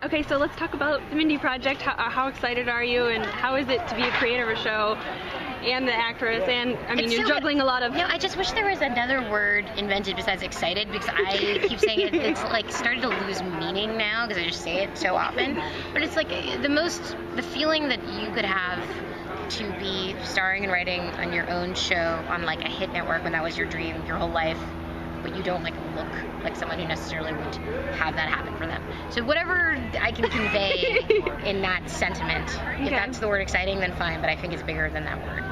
Okay, so let's talk about the Mindy project. How excited are you, and how is it to be a creator of a show and the actress? And I mean, you're juggling a lot of. No, I just wish there was another word invented besides excited, because I keep saying it's like started to lose meaning now because I just say it so often. But it's like the feeling that you could have to be starring and writing on your own show on like a hit network when that was your dream your whole life, but you don't like look like someone who necessarily would have that happen for them. So whatever I can convey in that sentiment, if that's the word exciting, then fine, but I think it's bigger than that word. No.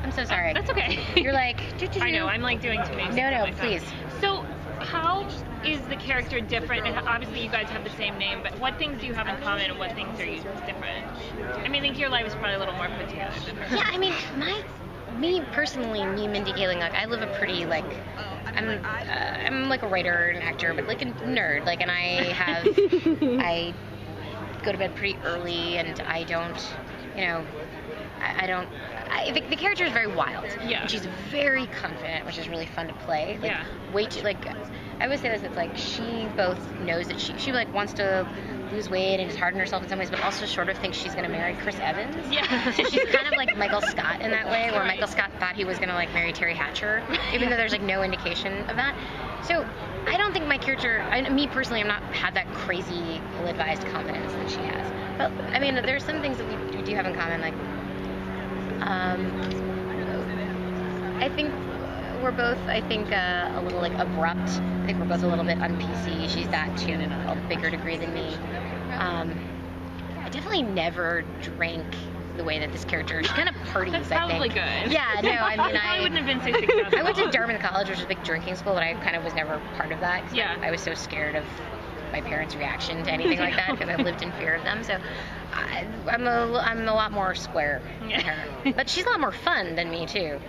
I'm so sorry. That's okay. You're like, I know, I'm like doing too many. No, please. So how is the character different? And obviously you guys have the same name, but what things do you have in common and what things are you different? I mean, I think your life is probably a little more put together than hers. Yeah, I mean, me personally, Mindy Kaling, like I live a pretty like, I'm like a writer and actor, but like a nerd, like, and I go to bed pretty early, and I don't, you know, the character is very wild. Yeah. And she's very confident, which is really fun to play. Like, way too, like, I always say this, it's like she both knows that she like wants to lose weight and is hard on herself in some ways, but also sort of thinks she's going to marry Chris Evans. Yeah. So she's kind of like Michael Scott in that way, where Michael Scott thought he was going to like marry Terry Hatcher, even though there's like no indication of that. So I don't think my character, me personally, I'm not had that crazy ill-advised confidence that she has. But I mean, there's some things that we do have in common, like I think we're both, a little like abrupt. I think we're both a little bit un-PC. She's that to a bigger degree than me. I definitely never drank the way that this character, she kind of parties, That's probably good. Yeah, no, I mean, I wouldn't have been so successful. I went to Dartmouth College, which is a big drinking school, but I kind of was never part of that. Yeah. I was so scared of my parents' reaction to anything like that, because I lived in fear of them. So I'm a lot more square than her. But she's a lot more fun than me too.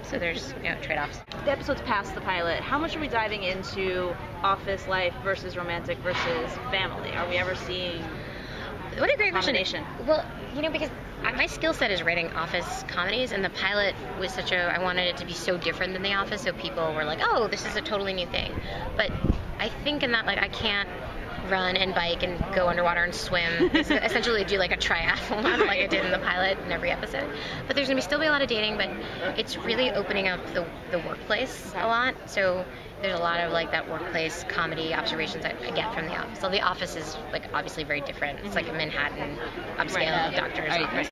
So there's trade-offs. The episode's past the pilot. How much are we diving into office life versus romantic versus family? Are we ever seeing what a great combination? Well, because my skill set is writing office comedies, and the pilot was I wanted it to be so different than The Office, so people were like, oh, this is a totally new thing. But I think in that, like, I can't run and bike and go underwater and swim. Essentially do like a triathlon like I did in the pilot in every episode. But there's going to still be a lot of dating, but it's really opening up the workplace a lot. So there's a lot of like that workplace comedy observations I get from The Office. So The Office is like obviously very different. It's like a Manhattan upscale doctor's office.